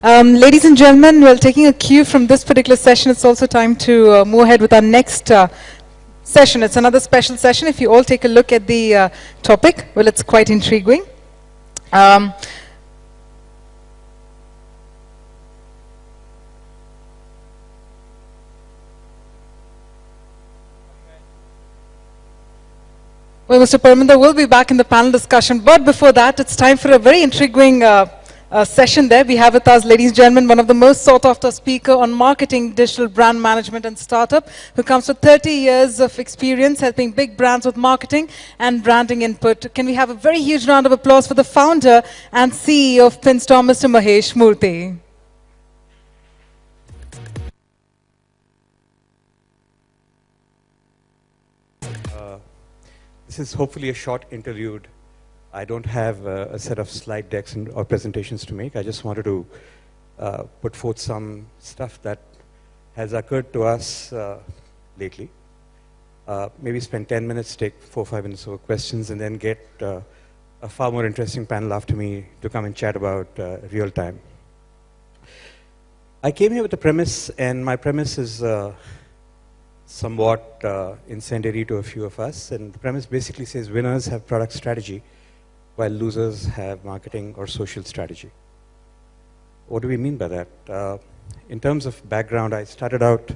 Ladies and gentlemen, well, taking a cue from this particular session, it's also time to move ahead with our next session. It's another special session. If you all take a look at the topic, well, it's quite intriguing. Well, Mr. Parminder will be back in the panel discussion, but before that, it's time for a very intriguing session there. We have with us, ladies and gentlemen, one of the most sought-after speaker on marketing, digital brand management and startup, who comes with 30 years of experience helping big brands with marketing and branding input. Can we have a very huge round of applause for the founder and CEO of Pinstorm, Mr. Mahesh Murthy. This is hopefully a short interlude. I don't have a set of slide decks or presentations to make. I just wanted to put forth some stuff that has occurred to us lately. Maybe spend 10 minutes, take 4 or 5 minutes over questions, and then get a far more interesting panel after me to come and chat about real time. I came here with a premise, and my premise is somewhat incendiary to a few of us, and the premise basically says winners have product strategy while losers have marketing or social strategy. What do we mean by that? In terms of background, I started out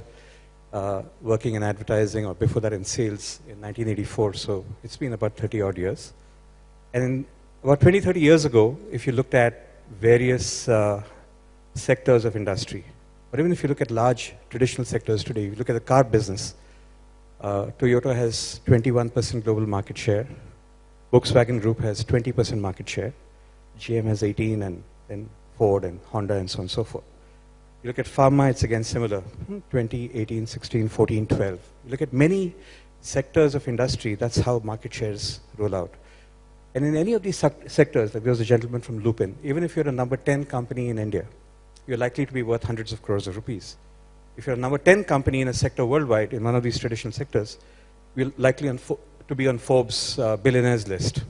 working in advertising, or before that in sales, in 1984, so it's been about 30 odd years. And about 20, 30 years ago, if you looked at various sectors of industry, or even if you look at large traditional sectors today, if you look at the car business, Toyota has 21% global market share. Volkswagen Group has 20% market share. GM has 18, and then Ford and Honda and so on and so forth. You look at pharma, it's again similar, 20, 18, 16, 14, 12. You look at many sectors of industry, that's how market shares roll out. And in any of these sectors, like there was a gentleman from Lupin, even if you're a number 10 company in India, you're likely to be worth hundreds of crores of rupees. If you're a number 10 company in a sector worldwide, in one of these traditional sectors, you're likely to be on Forbes' billionaires list.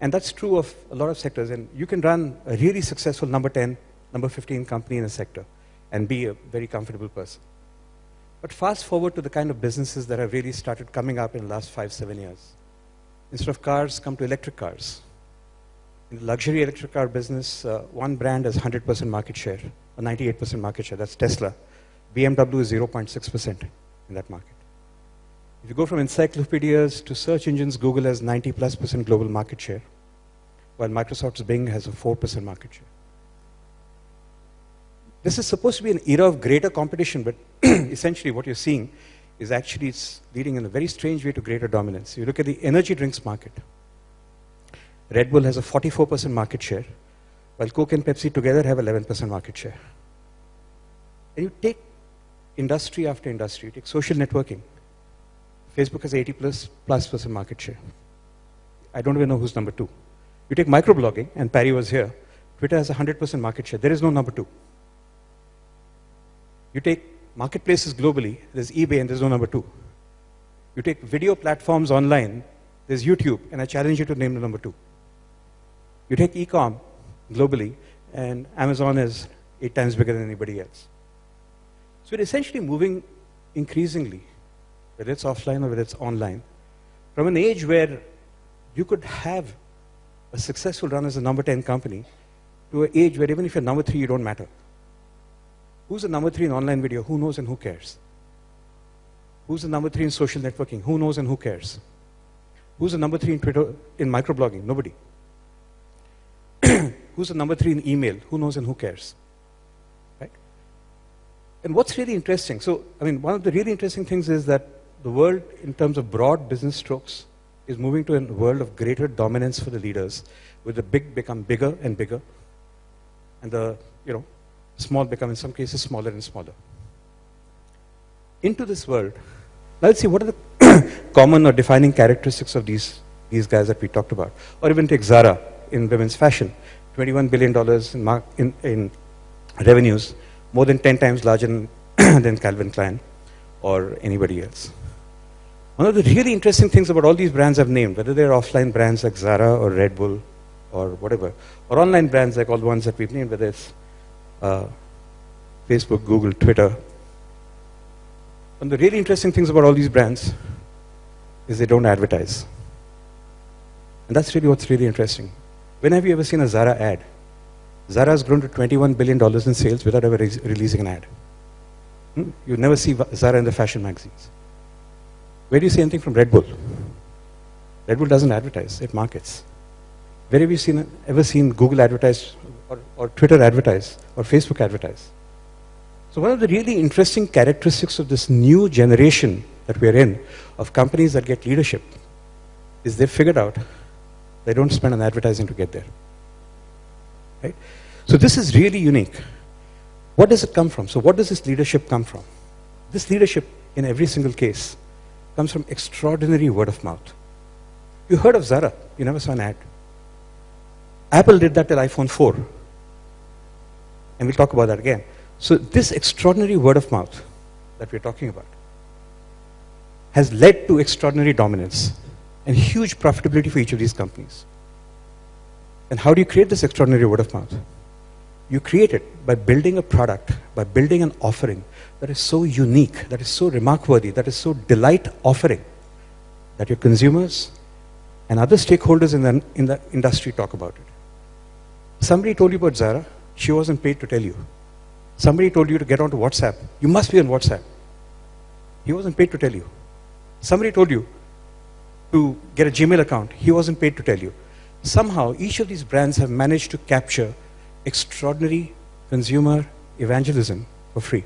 And that's true of a lot of sectors. And you can run a really successful number 10, number 15 company in a sector and be a very comfortable person. But fast forward to the kind of businesses that have really started coming up in the last 5, 7 years. Instead of cars, come to electric cars. In the luxury electric car business, one brand has 100% market share, or 98% market share, that's Tesla. BMW is 0.6% in that market. If you go from encyclopedias to search engines, Google has 90+% global market share, while Microsoft's Bing has a 4% market share. This is supposed to be an era of greater competition, but essentially what you're seeing is actually it's leading in a very strange way to greater dominance. You look at the energy drinks market. Red Bull has a 44% market share, while Coke and Pepsi together have 11% market share. And you take industry after industry, you take social networking. Facebook has 80+% market share. I don't even know who's number 2. You take microblogging, and Parry was here, Twitter has 100% market share. There is no number 2. You take marketplaces globally, there's eBay and there's no number 2. You take video platforms online, there's YouTube, and I challenge you to name the number 2. You take e-com globally, and Amazon is 8 times bigger than anybody else. So we're essentially moving increasingly, whether it's offline or whether it's online, from an age where you could have a successful run as a number 10 company to an age where even if you're number 3, you don't matter. Who's the number 3 in online video? Who knows and who cares? Who's the number 3 in social networking? Who knows and who cares? Who's the number 3 in Twitter, in microblogging? Nobody. Who's the number 3 in email? Who knows and who cares? Right? And what's really interesting, so, I mean, one of the really interesting things is that the world, in terms of broad business strokes, is moving to a world of greater dominance for the leaders, where the big become bigger and bigger, and the, small become, in some cases, smaller and smaller. Into this world, now let's see what are the common or defining characteristics of these guys that we talked about. Or even take Zara in women's fashion, $21 billion in revenues, more than 10 times larger than Calvin Klein or anybody else. One of the really interesting things about all these brands I've named, whether they're offline brands like Zara or Red Bull or whatever, or online brands like all the ones that we've named, whether it's Facebook, Google, Twitter. One of the really interesting things about all these brands is they don't advertise. And that's really what's really interesting. When have you ever seen a Zara ad? Zara has grown to $21 billion in sales without ever releasing an ad. You never see Zara in the fashion magazines. Where do you see anything from Red Bull? Red Bull doesn't advertise, it markets. Where have you ever seen Google advertise, or Twitter advertise, or Facebook advertise? So one of the really interesting characteristics of this new generation that we're in, of companies that get leadership, is they've figured out they don't spend on advertising to get there. Right? So this is really unique. What does it come from? So what does this leadership come from? This leadership, in every single case, comes from extraordinary word of mouth. You heard of Zara, you never saw an ad. Apple did that till iPhone 4. And we'll talk about that again. So this extraordinary word of mouth that we're talking about has led to extraordinary dominance and huge profitability for each of these companies. And how do you create this extraordinary word of mouth? You create it by building a product, by building an offering that is so unique, that is so remark-worthy, that is so delight-offering, that your consumers and other stakeholders in the industry talk about it. Somebody told you about Zara, she wasn't paid to tell you. Somebody told you to get onto WhatsApp, you must be on WhatsApp. He wasn't paid to tell you. Somebody told you to get a Gmail account, he wasn't paid to tell you. Somehow, each of these brands have managed to capture extraordinary consumer evangelism for free.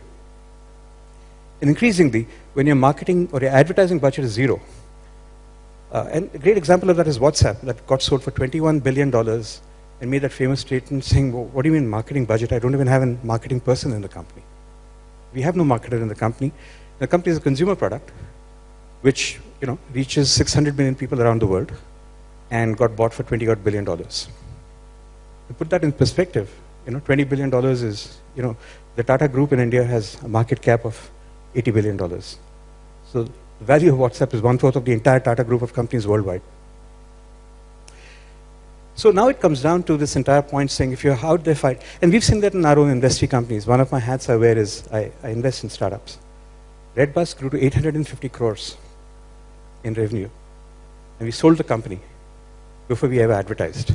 And increasingly, when your marketing or your advertising budget is zero, and a great example of that is WhatsApp, that got sold for $21 billion and made that famous statement saying, well, what do you mean marketing budget? I don't even have a marketing person in the company. We have no marketer in the company. The company is a consumer product, which reaches 600 million people around the world and got bought for $20 billion. To put that in perspective, $20 billion is, the Tata Group in India has a market cap of $80 billion. So the value of WhatsApp is 1/4 of the entire Tata Group of companies worldwide. So now it comes down to this entire point saying, if you're out there fight, and we've seen that in our own industry companies. One of my hats I wear is I invest in startups. Redbus grew to 850 crores in revenue. And we sold the company before we ever advertised.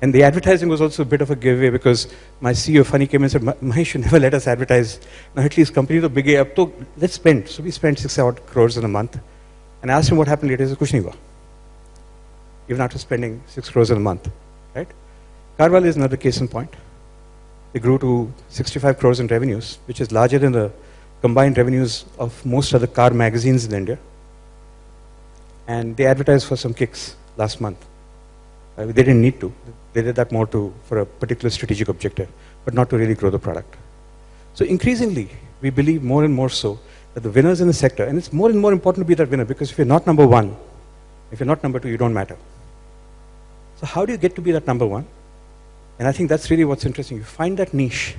And the advertising was also a bit of a giveaway because my CEO funny came and said, Mahesh, you never let us advertise. Now at least company to big up, so let's spend. So we spent 6 odd crores in a month. And I asked him what happened later. He said, Kuch nahi hua. Even after spending 6 crores in a month, right? Carvale is another case in point. They grew to 65 crores in revenues, which is larger than the combined revenues of most other car magazines in India. And they advertised for some kicks last month. They didn't need to. They did that more for a particular strategic objective, but not to really grow the product. So increasingly, we believe more and more so that the winners in the sector, and it's more and more important to be that winner, because if you're not number one, if you're not number two, you don't matter. So how do you get to be that number one? And I think that's really what's interesting. You find that niche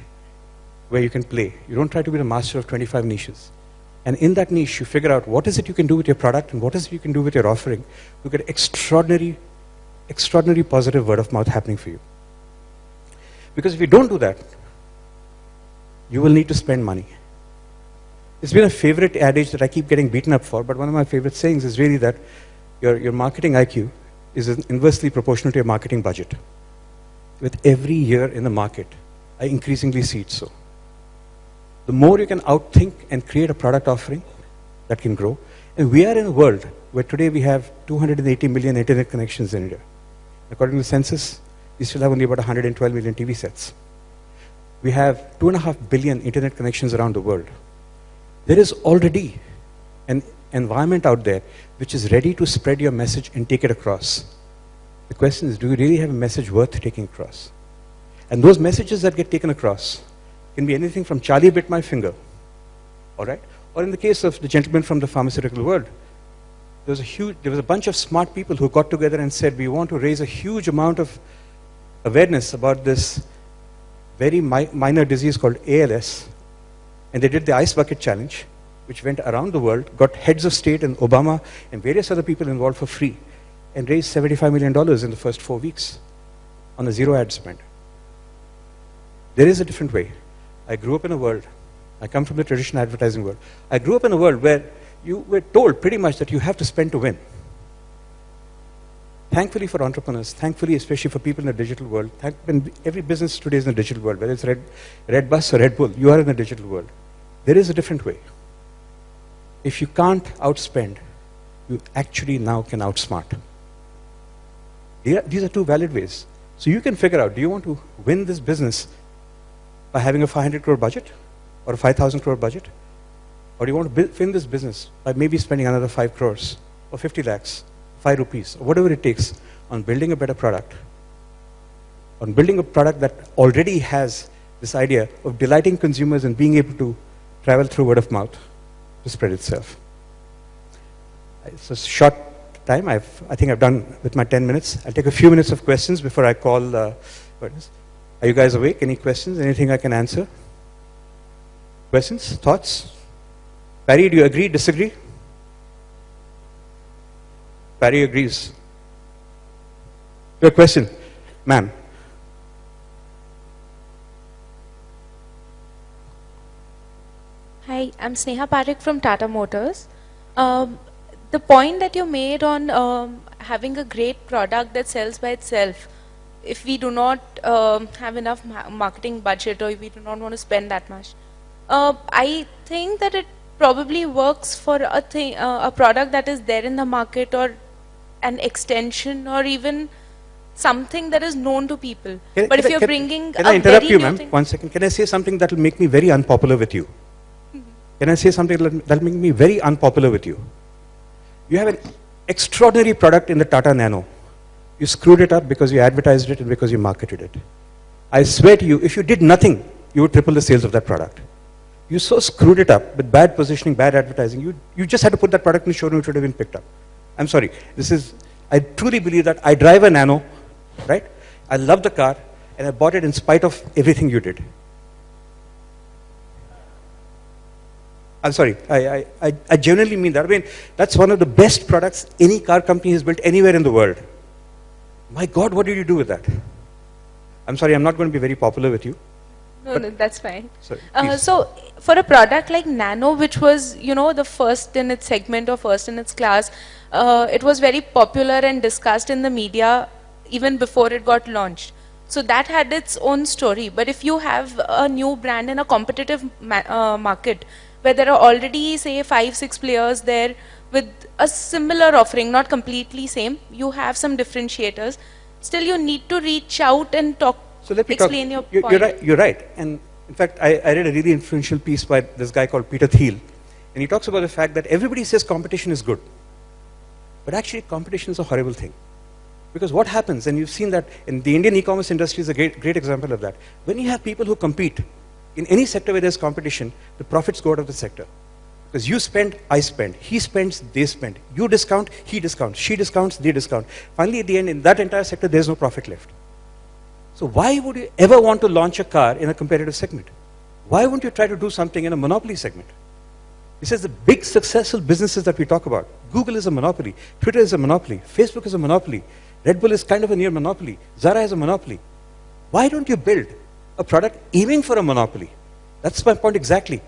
where you can play. You don't try to be the master of 25 niches. And in that niche, you figure out what is it you can do with your product and what is it you can do with your offering to get extraordinary positive word of mouth happening for you. Because if you don't do that, you will need to spend money. It's been a favorite adage that I keep getting beaten up for, but one of my favorite sayings is really that your marketing IQ is inversely proportional to your marketing budget. With every year in the market, I increasingly see it so. The more you can outthink and create a product offering that can grow, and we are in a world where today we have 280 million internet connections in India. According to the census, we still have only about 112 million TV sets. We have 2.5 billion internet connections around the world. There is already an environment out there which is ready to spread your message and take it across. The question is, do you really have a message worth taking across? And those messages that get taken across can be anything from Charlie bit my finger, all right? Or in the case of the gentleman from the pharmaceutical world, there was a bunch of smart people who got together and said, we want to raise a huge amount of awareness about this very minor disease called ALS. And they did the Ice Bucket Challenge, which went around the world, got heads of state and Obama and various other people involved for free. and raised $75 million in the first 4 weeks on a zero ad spend. There is a different way. I grew up in a world, I come from the traditional advertising world. I grew up in a world where you were told pretty much that you have to spend to win. Thankfully for entrepreneurs, thankfully especially for people in the digital world, every business today is in the digital world, whether it's Redbus or Red Bull, you are in the digital world. There is a different way. If you can't outspend, you actually now can outsmart. These are two valid ways. So you can figure out, do you want to win this business by having a 500 crore budget or a 5,000 crore budget? Or do you want to win this business by maybe spending another 5 crores or 50 lakhs, 5 rupees, or whatever it takes on building a better product, on building a product that already has this idea of delighting consumers and being able to travel through word of mouth to spread itself. It's a short time. I think I've done with my 10 minutes. I'll take a few minutes of questions before I call. Are you guys awake? Any questions? Anything I can answer? Questions? Thoughts? Barry, do you agree? Disagree? Barry agrees. Your question, ma'am. Hi, I'm Sneha Parekh from Tata Motors. The point that you made on having a great product that sells by itself, if we do not have enough marketing budget or if we do not want to spend that much, I think that it probably works for a product that is there in the market or an extension or even something that is known to people. But if you're bringing Can I interrupt you, ma'am? 1 second. Can I say something that will make me very unpopular with you? Can I say something that will make me very unpopular with you? You have an extraordinary product in the Tata Nano. You screwed it up because you advertised it and because you marketed it. I swear to you, if you did nothing, you would triple the sales of that product. You so screwed it up with bad positioning, bad advertising. You just had to put that product in the showroom, it would have been picked up. I'm sorry. I truly believe that. I drive a Nano, right? I love the car, and I bought it in spite of everything you did. I'm sorry, I genuinely mean that. I mean, that's one of the best products any car company has built anywhere in the world. My God, what did you do with that? I'm sorry, I'm not going to be very popular with you. No, that's fine. Sorry, so, for a product like Nano, which was, the first in its segment or first in its class, it was very popular and discussed in the media even before it got launched. So that had its own story. But if you have a new brand in a competitive market, where there are already, say, 5-6 players there with a similar offering, not completely same, you have some differentiators, still you need to reach out and talk, so let me explain your point. point. You're right. And in fact, I read a really influential piece by this guy called Peter Thiel. And he talks about the fact that everybody says competition is good. But actually, competition is a horrible thing. Because what happens, and you've seen that in the Indian e-commerce industry is a great example of that. When you have people who compete, in any sector where there's competition, the profits go out of the sector. Because you spend, I spend. He spends, they spend. You discount, he discounts. She discounts, they discount. Finally, at the end, in that entire sector, there's no profit left. So why would you ever want to launch a car in a competitive segment? Why wouldn't you try to do something in a monopoly segment? He says the big successful businesses that we talk about, Google is a monopoly, Twitter is a monopoly, Facebook is a monopoly, Red Bull is kind of a near monopoly, Zara is a monopoly. Why don't you build a product aiming for a monopoly? That's my point exactly.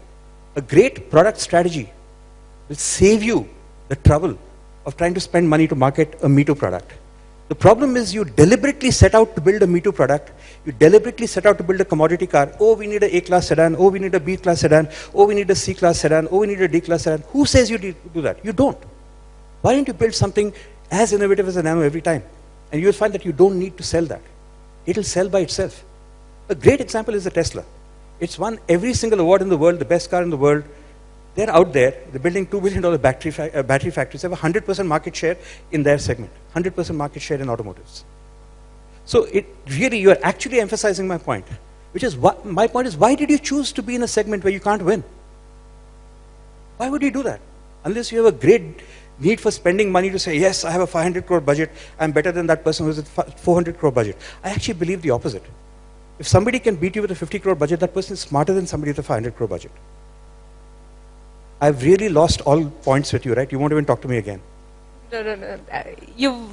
A great product strategy will save you the trouble of trying to spend money to market a Me Too product. The problem is you deliberately set out to build a Me Too product, you deliberately set out to build a commodity car. Oh, we need an A-class sedan, oh, we need a B-class sedan, oh, we need a C-class sedan, oh, we need a D-class sedan. Who says you do that? You don't. Why don't you build something as innovative as a Nano every time? And you'll find that you don't need to sell that. It'll sell by itself. A great example is the Tesla. It's won every single award in the world, the best car in the world. They're out there, they're building $2 billion battery factories. They have a 100% market share in their segment, 100% market share in automotives. So it really, you're actually emphasizing my point, which is, my point is, why did you choose to be in a segment where you can't win? Why would you do that? Unless you have a great need for spending money to say, yes, I have a 500 crore budget, I'm better than that person who has a 400 crore budget. I actually believe the opposite. If somebody can beat you with a 50 crore budget, that person is smarter than somebody with a 500 crore budget. I've really lost all points with you, right? You won't even talk to me again. No. You've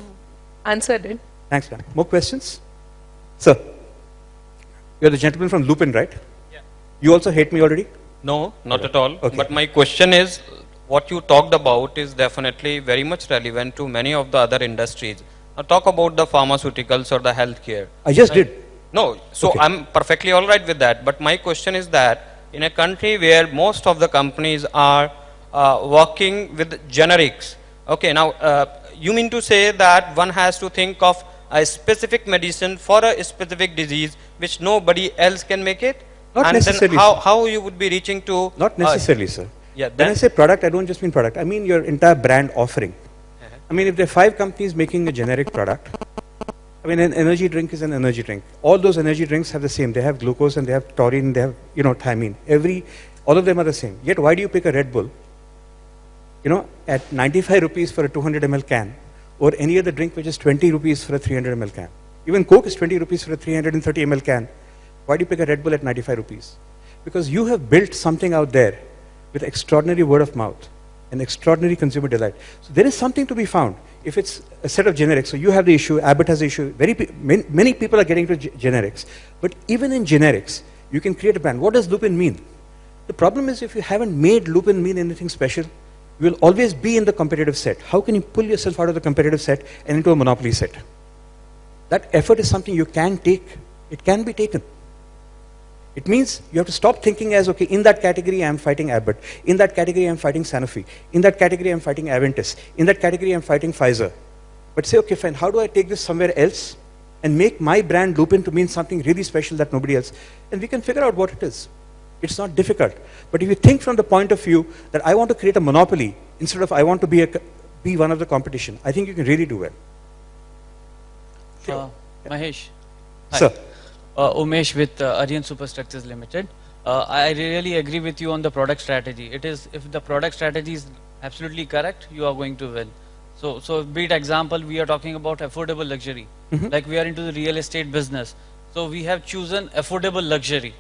answered it. Thanks, ma'am. More questions? Sir, you're the gentleman from Lupin, right? Yeah. You also hate me already? No, not at all. Okay. But my question is, what you talked about is definitely very much relevant to many of the other industries. Now talk about the pharmaceuticals or the healthcare. I just did. No, so Okay. I'm perfectly all right with that. But my question is that in a country where most of the companies are working with generics, okay, now you mean to say that one has to think of a specific medicine for a specific disease which nobody else can make it? Not and necessarily, then sir. how you would be reaching to... Not necessarily, sir. yeah, When I then, say product, I don't just mean product. I mean your entire brand offering. I mean, if there are 5 companies making a generic product, I mean, an energy drink is an energy drink. All those energy drinks have the same. They have glucose and they have taurine, they have, thiamine. All of them are the same. Yet, why do you pick a Red Bull, at 95 rupees for a 200 ml can, or any other drink which is 20 rupees for a 300 ml can? Even Coke is 20 rupees for a 330 ml can. Why do you pick a Red Bull at 95 rupees? Because you have built something out there with extraordinary word of mouth and extraordinary consumer delight. So there is something to be found. If it's a set of generics, so you have the issue, Abbott has the issue, many people are getting to generics. But even in generics, you can create a brand. What does Lupin mean? The problem is if you haven't made Lupin mean anything special, you will always be in the competitive set. How can you pull yourself out of the competitive set and into a monopoly set? That effort is something you can take. It can be taken. It means you have to stop thinking as, okay, in that category I am fighting Abbott, in that category I am fighting Sanofi, in that category I am fighting Aventis, in that category I am fighting Pfizer. But say, okay, fine, how do I take this somewhere else and make my brand Lupin to mean something really special that nobody else? And we can figure out what it is. It's not difficult. But if you think from the point of view that I want to create a monopoly instead of I want to be one of the competition, I think you can really do well. Mahesh. Hi. Sir. Umesh with Aryan Superstructures Limited. I really agree with you on the product strategy. It is, if the product strategy is absolutely correct, you are going to win. So be it example, we are talking about affordable luxury. Like we are into the real estate business. So we have chosen affordable luxury,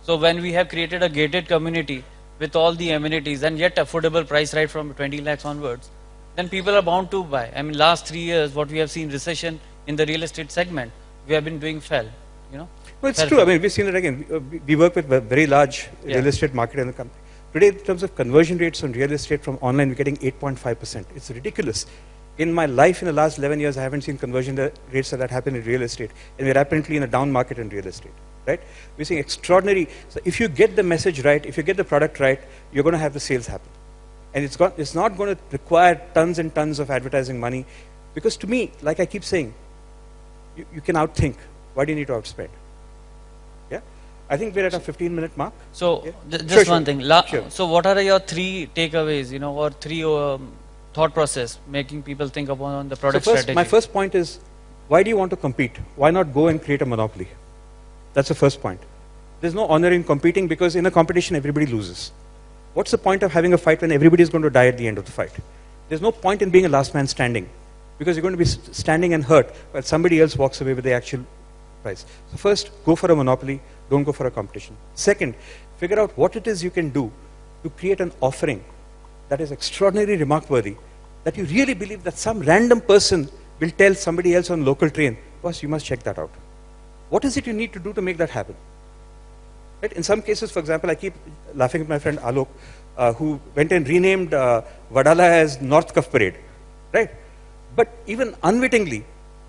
So when we have created a gated community with all the amenities and yet affordable price right from 20 lakhs onwards, then people are bound to buy. I mean, last 3 years, what we have seen recession in the real estate segment, we have been doing well. No, it's true. I mean, we've seen it again. We work with a very large real estate market in the country. Today, in terms of conversion rates on real estate from online, we're getting 8.5%. It's ridiculous. In my life, in the last 11 years, I haven't seen conversion rates that happen in real estate. And we're apparently in a down market in real estate. Right? We're seeing extraordinary. So if you get the message right, if you get the product right, you're going to have the sales happen. And it's not going to require tons and tons of advertising money. Because to me, like I keep saying, you can outthink. Why do you need to outspend? Yeah? I think we're at a 15-minute mark. So, yeah? just one thing. Sure. So, what are your 3 takeaways, or 3 thought process making people think upon the product strategy? My first point is, why do you want to compete? Why not go and create a monopoly? That's the first point. There's no honor in competing because in a competition, everybody loses. What's the point of having a fight when everybody is going to die at the end of the fight? There's no point in being a last man standing. Because you're going to be standing and hurt while somebody else walks away with the actual prize. So first, go for a monopoly, don't go for a competition. Second, figure out what it is you can do to create an offering that is extraordinarily remark-worthy, that you really believe that some random person will tell somebody else on local train, boss, you must check that out. What is it you need to do to make that happen? Right? In some cases, for example, I keep laughing at my friend Alok, who went and renamed Vadala as North Cuff Parade. Right? But even unwittingly,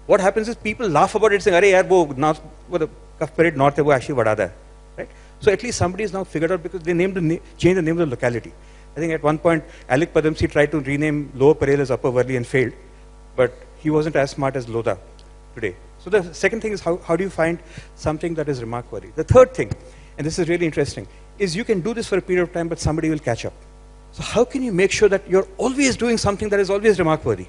what happens is people laugh about it saying, "Arey yaar, wo the Cuff Parade North hai, wo actually Vadada hai." Right? So at least somebody has now figured out because they changed the name of the locality. I think at one point, Alec Padamsi tried to rename Lower Parel as Upper Worli and failed, but he wasn't as smart as Lodha today. So the second thing is how do you find something that is remark-worthy? The third thing, and this is really interesting, is you can do this for a period of time, but somebody will catch up. So how can you make sure that you're always doing something that is always remark-worthy?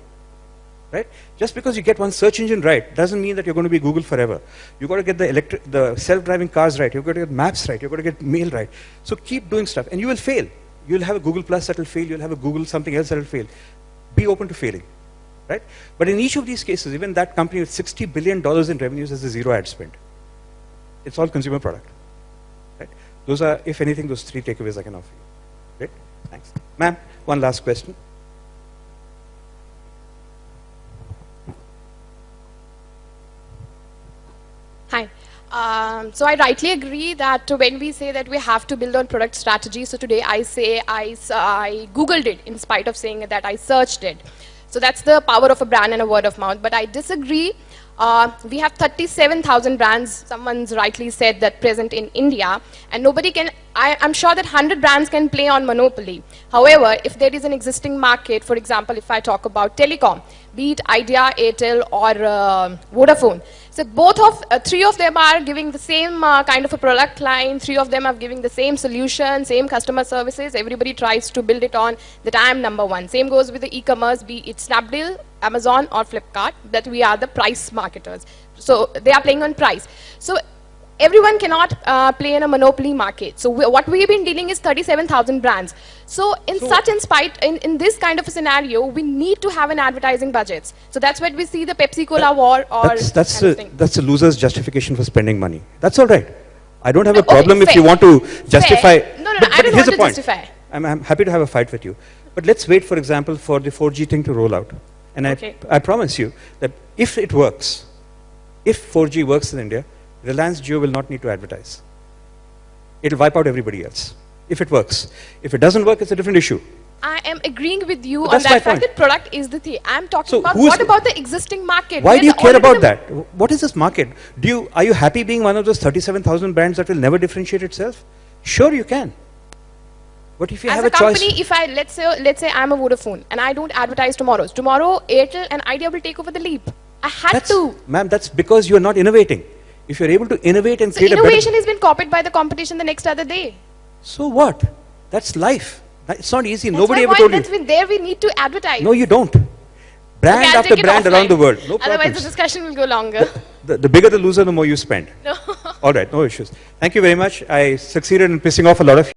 Right? Just because you get one search engine right doesn't mean that you're going to be Google forever. You've got to get the self-driving cars right. You've got to get maps right. You've got to get mail right. So keep doing stuff, and you will fail. You'll have a Google Plus that will fail. You'll have a Google something else that will fail. Be open to failing. Right? But in each of these cases, even that company with $60 billion in revenues has a zero ad spend. It's all consumer product. Right? Those are, if anything, those 3 takeaways I can offer you. Great? Thanks. Ma'am, one last question. So I rightly agree that when we say that we have to build on product strategy, so today I say I Googled it in spite of saying that I searched it. So that's the power of a brand and a word of mouth. But I disagree. We have 37,000 brands, someone's rightly said that, present in India, and nobody can, I'm sure that 100 brands can play on monopoly. However, if there is an existing market, for example, if I talk about telecom, be it Idea, Airtel or Vodafone, so three of them are giving the same kind of a product line, three of them are giving the same solution, same customer services, everybody tries to build it on that I am number one. Same goes with the e-commerce, be it Snapdeal, Amazon or Flipkart, that we are the price marketers. So they are playing on price. So everyone cannot play in a monopoly market. So what we have been dealing is 37,000 brands. So in this kind of a scenario, we need to have an advertising budgets. So that's where we see the Pepsi-Cola war or that's a loser's justification for spending money. That's all right. I don't have a problem if you want to justify. No, I don't want to justify. I'm happy to have a fight with you. But let's wait, for example, for the 4G thing to roll out. And I promise you that if it works, if 4G works in India, Reliance Jio will not need to advertise. It'll wipe out everybody else, if it works. If it doesn't work, it's a different issue. I am agreeing with you on that fact that product is the thing. I'm talking about what about the existing market? Why do you care about that? What is this market? Are you happy being one of those 37,000 brands that will never differentiate itself? Sure, you can. But if you have a choice... As a company, if I, let's say I'm a Vodafone and I don't advertise tomorrow Airtel and Idea will take over the leap. I had to. Ma'am, that's because you're not innovating. If you're able to innovate and create innovation has been copied by the competition the next other day. So what? That's life. It's not easy. That's Nobody ever told you. There we need to advertise. No, you don't. Brand after brand around the world. No problems. Otherwise the discussion will go longer. The bigger the loser, the more you spend. No. All right, no issues. Thank you very much. I succeeded in pissing off a lot of you.